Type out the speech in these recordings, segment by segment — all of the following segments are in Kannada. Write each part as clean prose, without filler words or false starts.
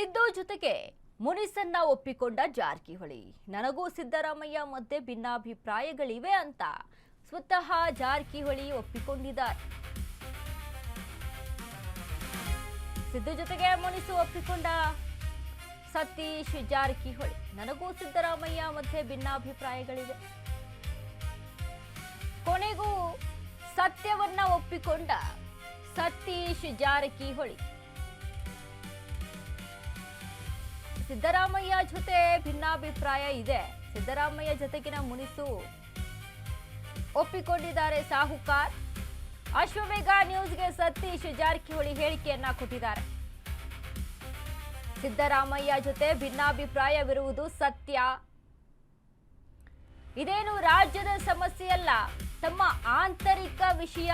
ಸಿದ್ದು ಜೊತೆಗೆ ಮುನಿಸನ್ನ ಒಪ್ಪಿಕೊಂಡ ಜಾರಕಿಹೊಳಿ. ನನಗೂ ಸಿದ್ದರಾಮಯ್ಯ ಮಧ್ಯೆ ಭಿನ್ನಾಭಿಪ್ರಾಯಗಳಿವೆ ಅಂತ ಸ್ವತಃ ಜಾರಕಿಹೊಳಿ ಒಪ್ಪಿಕೊಂಡಿದ್ದಾರೆ. ಸಿದ್ದು ಜೊತೆಗೆ ಮುನಿಸು ಒಪ್ಪಿಕೊಂಡ ಸತೀಶ್ ಜಾರಕಿಹೊಳಿ. ನನಗೂ ಸಿದ್ದರಾಮಯ್ಯ ಮಧ್ಯೆ ಭಿನ್ನಾಭಿಪ್ರಾಯಗಳಿವೆ. ಕೊನೆಗೂ ಸತ್ಯವನ್ನ ಒಪ್ಪಿಕೊಂಡ ಸತೀಶ್ ಜಾರಕಿಹೊಳಿ. ಸಿದ್ದರಾಮಯ್ಯ ಜೊತೆ ಭಿನ್ನಾಭಿಪ್ರಾಯ ಇದೆ. ಸಿದ್ದರಾಮಯ್ಯ ಜೊತೆಗಿನ ಮುನಿಸು ಒಪ್ಪಿಕೊಂಡಿದ್ದಾರೆ ಸಾಹುಕಾರ್. ಅಶ್ವವೇಗ ನ್ಯೂಸ್ಗೆ ಸತೀಶ್ ಜಾರಕಿಹೊಳಿ ಹೇಳಿಕೆಯನ್ನ ಕೊಟ್ಟಿದ್ದಾರೆ. ಸಿದ್ದರಾಮಯ್ಯ ಜೊತೆ ಭಿನ್ನಾಭಿಪ್ರಾಯವಿರುವುದು ಸತ್ಯ. ಇದೇನು ರಾಜ್ಯದ ಸಮಸ್ಯೆಯಲ್ಲ, ತಮ್ಮ ಆಂತರಿಕ ವಿಷಯ.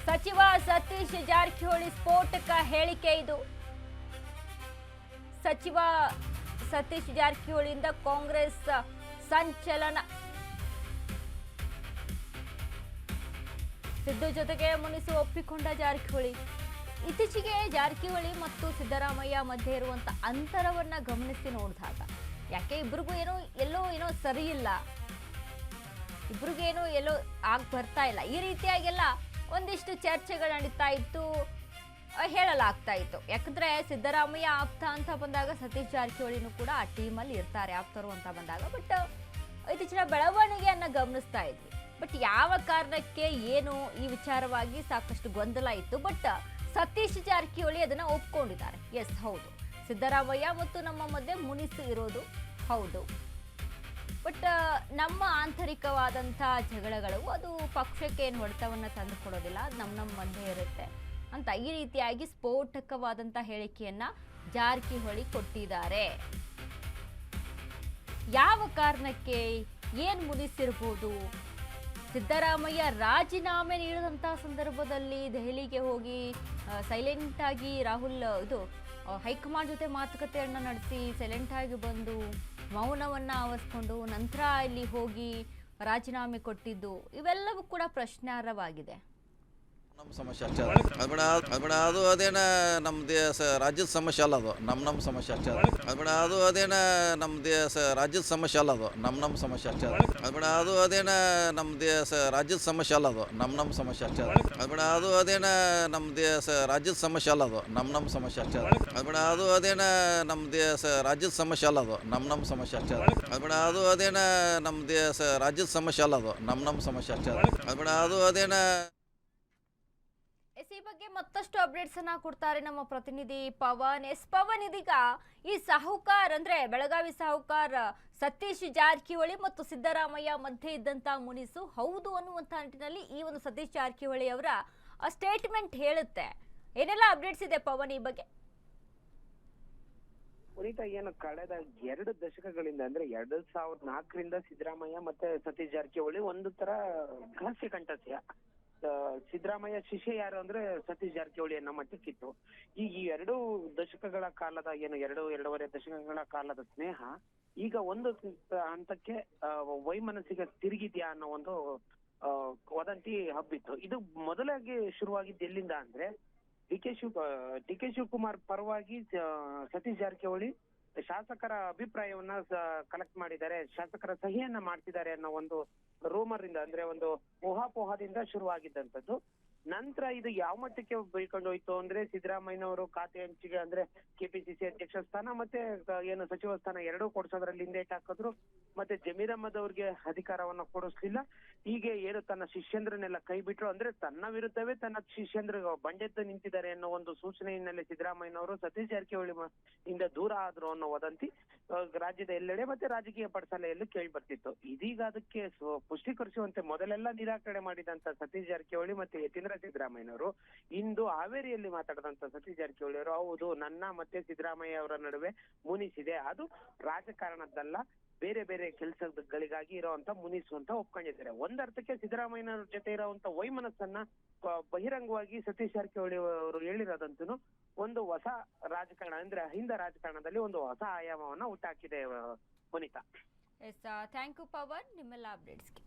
ಸಚಿವ ಸತೀಶ್ ಜಾರಕಿಹೊಳಿ ಸ್ಫೋಟಕ ಹೇಳಿಕೆ ಇದು. ಸಚಿವ ಸತೀಶ್ ಜಾರಕಿಹೊಳಿಯಿಂದ ಕಾಂಗ್ರೆಸ್ ಸಂಚಲನ. ಸಿದ್ದು ಜೊತೆಗೆ ಮುನಿಸು ಒಪ್ಪಿಕೊಂಡ ಜಾರಕಿಹೊಳಿ. ಇತ್ತೀಚೆಗೆ ಜಾರಕಿಹೊಳಿ ಮತ್ತು ಸಿದ್ದರಾಮಯ್ಯ ಮಧ್ಯೆ ಇರುವಂತ ಅಂತರವನ್ನ ಗಮನಿಸಿ ನೋಡಿದಾಗ ಯಾಕೆ ಇಬ್ರಿಗೂ ಎಲ್ಲೋ ಸರಿ ಇಲ್ಲ, ಇಬ್ರಿಗೇನೋ ಎಲ್ಲೋ ಆಗ್ ಬರ್ತಾ ಇಲ್ಲ, ಈ ರೀತಿಯಾಗೆಲ್ಲ ಒಂದಿಷ್ಟು ಚರ್ಚೆಗಳು ನಡೀತಾ ಇತ್ತು, ಹೇಳಲಾಗ್ತಾ ಇತ್ತು. ಯಾಕಂದ್ರೆ ಸಿದ್ದರಾಮಯ್ಯ ಆಪ್ತ ಅಂತ ಬಂದಾಗ ಸತೀಶ್ ಜಾರಕಿಹೊಳಿನೂ ಕೂಡ ಆ ಟೀಮಲ್ಲಿ ಇರ್ತಾರೆ ಆಪ್ತರು ಅಂತ ಬಂದಾಗ. ಬಟ್ ಇತ್ತೀಚಿನ ಬೆಳವಣಿಗೆಯನ್ನ ಗಮನಿಸ್ತಾ ಇದ್ವಿ. ಬಟ್ ಯಾವ ಕಾರಣಕ್ಕೆ ಏನು ಈ ವಿಚಾರವಾಗಿ ಸಾಕಷ್ಟು ಗೊಂದಲ ಇತ್ತು. ಬಟ್ ಸತೀಶ್ ಜಾರಕಿಹೊಳಿ ಅದನ್ನ ಒಪ್ಕೊಂಡಿದ್ದಾರೆ. ಎಸ್, ಹೌದು, ಸಿದ್ದರಾಮಯ್ಯ ಮತ್ತು ನಮ್ಮ ಮಧ್ಯೆ ಮುನಿಸು ಇರೋದು ಹೌದು. ಬಟ್ ನಮ್ಮ ಆಂತರಿಕವಾದಂಥ ಜಗಳಗಳು ಅದು ಪಕ್ಷಕ್ಕೆ ಏನು ಹೊಡೆತವನ್ನ ತಂದುಕೊಡೋದಿಲ್ಲ, ಅದು ನಮ್ಮ ಮಧ್ಯೆ ಇರುತ್ತೆ ಅಂತ ಈ ರೀತಿಯಾಗಿ ಸ್ಫೋಟಕವಾದಂಥ ಹೇಳಿಕೆಯನ್ನ ಜಾರಕಿಹೊಳಿ ಕೊಟ್ಟಿದ್ದಾರೆ. ಯಾವ ಕಾರಣಕ್ಕೆ, ಏನು ಮುನಿಸಿರ್ಬೋದು? ಸಿದ್ದರಾಮಯ್ಯ ರಾಜೀನಾಮೆ ನೀಡಿದಂಥ ಸಂದರ್ಭದಲ್ಲಿ ದೆಹಲಿಗೆ ಹೋಗಿ ಸೈಲೆಂಟ್ ಆಗಿ ರಾಹುಲ್ ಹೈಕಮಾಂಡ್ ಜೊತೆ ಮಾತುಕತೆಯನ್ನ ನಡೆಸಿ ಸೈಲೆಂಟ್ ಆಗಿ ಬಂದು ಮೌನವನ್ನ ಆವರಿಸ್ಕೊಂಡು ನಂತರ ಇಲ್ಲಿ ಹೋಗಿ ರಾಜೀನಾಮೆ ಕೊಟ್ಟಿದ್ದು ಇವೆಲ್ಲವೂ ಕೂಡ ಪ್ರಶ್ನಾರ್ಹವಾಗಿದೆ. ನಮ್ಮ ಸಮಸ್ಯೆ ಅಷ್ಟೇ ಅದ ಅದು ಅದೇನ ನಮ್ಮ ರಾಜ್ಯದ ಸಮಸ್ಯೆ ಅಲ್ಲ, ಅದು ನಮ್ಮ ಸಮಸ್ಯೆ ಅಷ್ಟೇ ಅದು ಅದೇನ ನಮ್ಮ ರಾಜ್ಯದ ಸಮಸ್ಯೆ ಅಲ್ಲ, ಅದು ನಮ್ಮ ಸಮಸ್ಯೆ ಅಷ್ಟೇ ಅದು ಅದೇನ ನಮ್ಮ ರಾಜ್ಯದ ಸಮಸ್ಯೆ ಅಲ್ಲ, ಅದು ನಮ್ಮ ಸಮಸ್ಯೆ ಅಷ್ಟೇ ಅದು ಅದೇನ ನಮ್ಮ ರಾಜ್ಯದ ಸಮಸ್ಯೆ ಅಲ್ಲ, ಅದು ನಮ್ಮ ಸಮಸ್ಯೆ ಅಷ್ಟೇ ಅದು ಅದೇನ ನಮ್ಮ ರಾಜ್ಯದ ಸಮಸ್ಯೆ ಅಲ್ಲ, ಅದು ನಮ್ಮ ಸಮಸ್ಯೆ ಅಷ್ಟೇ ಅದು ಅದೇನ ನಮ್ಮ ರಾಜ್ಯದ ಸಮಸ್ಯೆ ಅಲ್ಲ, ಅದು ನಮ್ಮ ಸಮಸ್ಯೆ ಅಷ್ಟೇ ಅದು ಅದೇನ. ಈ ಬಗ್ಗೆ ಮತ್ತಷ್ಟು ಅಪ್ಡೇಟ್ಸ್ ಅನ್ನ ಕೊಡ್ತಾರೆ ನಮ್ಮ ಪ್ರತಿನಿಧಿ ಪವನ್. ಪವನ್, ಇದೀಗ ಈ ಸಾಹುಕಾರ್ ಅಂದ್ರೆ ಬೆಳಗಾವಿ ಸಾಹುಕಾರ್ ಸತೀಶ್ ಜಾರಕಿಹೊಳಿ ಮತ್ತು ಸಿದ್ದರಾಮಯ್ಯ ಮಧ್ಯೆ ಇದ್ದಂತ ಮುನಿಸು ಹೌದು ಅನ್ನುವಂತ ನಿಟ್ಟಿನಲ್ಲಿ ಈ ಒಂದು ಸತೀಶ್ ಜಾರಕಿಹೊಳಿ ಅವರ ಸ್ಟೇಟ್ಮೆಂಟ್ ಹೇಳುತ್ತೆ. ಏನೆಲ್ಲ ಅಪ್ಡೇಟ್ಸ್ ಇದೆ ಪವನ್ ಈ ಬಗ್ಗೆ? ಪುನೀತ, ಏನು ಕಳೆದ 2 ದಶಕಗಳಿಂದ ಅಂದ್ರೆ 2004ರಿಂದ ಸಿದ್ದರಾಮಯ್ಯ ಮತ್ತೆ ಸತೀಶ್ ಜಾರಕಿಹೊಳಿ ಒಂದು ತರ ರಹಸ್ಯ ಕಂಠಸ್ಯ. ಸಿದ್ದರಾಮಯ್ಯ ಶಿಷ್ಯ ಯಾರು ಅಂದ್ರೆ ಸತೀಶ್ ಜಾರಕಿಹೊಳಿ ಅನ್ನೋ ಮಟ್ಟಕ್ಕಿತ್ತು. ಈ 2 ದಶಕಗಳ ಕಾಲದ ಎರಡೂವರೆ ದಶಕಗಳ ಕಾಲದ ಸ್ನೇಹ ಈಗ ಒಂದು ಹಂತಕ್ಕೆ ವೈಮನಸ್ಸಿಗೆ ತಿರುಗಿದ್ಯಾ ಅನ್ನೋ ಒಂದು ವದಂತಿ ಹಬ್ಬಿತ್ತು. ಇದು ಮೊದಲಾಗಿ ಶುರುವಾಗಿದ್ದು ಎಲ್ಲಿಂದ ಅಂದ್ರೆ ಡಿ ಕೆ ಶಿವಕುಮಾರ್ ಪರವಾಗಿ ಸತೀಶ್ ಜಾರಕಿಹೊಳಿ ಶಾಸಕರ ಅಭಿಪ್ರಾಯವನ್ನ ಕಲೆಕ್ಟ್ ಮಾಡಿದ್ದಾರೆ, ಶಾಸಕರ ಸಹಿಯನ್ನ ಮಾಡ್ತಿದ್ದಾರೆ ಅನ್ನೋ ಒಂದು ರೂಮರ್ ಇಂದ ಅಂದ್ರೆ ಒಂದು ಊಹಾಪೋಹದಿಂದ ಶುರುವಾಗಿದ್ದಂಥದ್ದು. ನಂತರ ಇದು ಯಾವ ಮಟ್ಟಕ್ಕೆ ಬೆಳ್ಕೊಂಡು ಹೋಯ್ತು ಅಂದ್ರೆ ಸಿದ್ದರಾಮಯ್ಯನವರು ಖಾತೆ ಹಂಚಿಕೆ ಅಂದ್ರೆ ಕೆಪಿಸಿಸಿ ಅಧ್ಯಕ್ಷ ಸ್ಥಾನ ಮತ್ತೆ ಏನು ಸಚಿವ ಸ್ಥಾನ ಎರಡೂ ಕೊಡ್ಸೋದ್ರಲ್ಲಿ ಹಿಂದೇಟ್ ಹಾಕಿದ್ರು. ಮತ್ತೆ ಜಮೀರ್ ಅಹ್ಮದ್ ಅವ್ರಿಗೆ ಅಧಿಕಾರವನ್ನ ಕೊಡಿಸ್ಲಿಲ್ಲ. ಹೀಗೆ ಏನು ತನ್ನ ಶಿಷ್ಯಂದ್ರನ್ನೆಲ್ಲ ಕೈ ಬಿಟ್ರು, ಅಂದ್ರೆ ತನ್ನ ವಿರುದ್ಧವೇ ತನ್ನ ಶಿಷ್ಯಂದ್ರ ಬಂಡೆದ್ದು ನಿಂತಿದ್ದಾರೆ ಅನ್ನೋ ಒಂದು ಸೂಚನೆ ಹಿನ್ನೆಲೆ ಸಿದ್ದರಾಮಯ್ಯನವರು ಸತೀಶ್ ಜಾರಕಿಹೊಳಿ ಇಂದ ದೂರ ಆದ್ರು ಅನ್ನೋ ವದಂತಿ ರಾಜ್ಯದ ಎಲ್ಲೆಡೆ ಮತ್ತೆ ರಾಜಕೀಯ ಪಡಸಾಲೆಯಲ್ಲೂ ಕೇಳಿ ಬರ್ತಿತ್ತು. ಇದೀಗ ಅದಕ್ಕೆ ಪುಷ್ಟೀಕರಿಸುವಂತೆ ಮೊದಲೆಲ್ಲ ನಿರಾಕರಣೆ ಮಾಡಿದಂತ ಸತೀಶ್ ಜಾರಕಿಹೊಳಿ ಮತ್ತೆ ಯತೀಂದ್ರ ಸಿದ್ದರಾಮಯ್ಯನವರು ಇಂದು ಹಾವೇರಿಯಲ್ಲಿ ಮಾತಾಡಿದಂತ ಸತೀಶ್ ಜಾರಕಿಹೊಳಿ ಅವರು ಹೌದು, ನನ್ನ ಮತ್ತೆ ಸಿದ್ದರಾಮಯ್ಯ ಅವರ ನಡುವೆ ಮುನಿಸಿದೆ, ಅದು ರಾಜಕಾರಣದ್ದಲ್ಲ, ಬೇರೆ ಬೇರೆ ಕೆಲಸಗಳಿಗಾಗಿ ಇರುವಂತ ಮುನಿಸು ಅಂತ ಒಪ್ಕೊಂಡಿದ್ದಾರೆ. ಒಂದರ್ಥಕ್ಕೆ ಸಿದ್ದರಾಮಯ್ಯನವ್ರ ಜೊತೆ ಇರುವಂತ ವೈಮನಸ್ಸನ್ನ ಬಹಿರಂಗವಾಗಿ ಸತೀಶ್ ಜಾರಕಿಹೊಳಿ ಅವರು ಹೇಳಿರೋದಂತೂ ಒಂದು ಹೊಸ ರಾಜಕಾರಣ ಅಂದ್ರೆ ಅಹಿಂದ ರಾಜಕಾರಣದಲ್ಲಿ ಒಂದು ಹೊಸ ಆಯಾಮವನ್ನ ಹುಟ್ಟಾಕಿದೆ. ಪುನೀತ, ಥ್ಯಾಂಕ್ ಯು ಪವನ್ ನಿಮ್ಮೆಲ್ಲ ಅಪ್ಡೇಟ್ಸ್ಗೆ.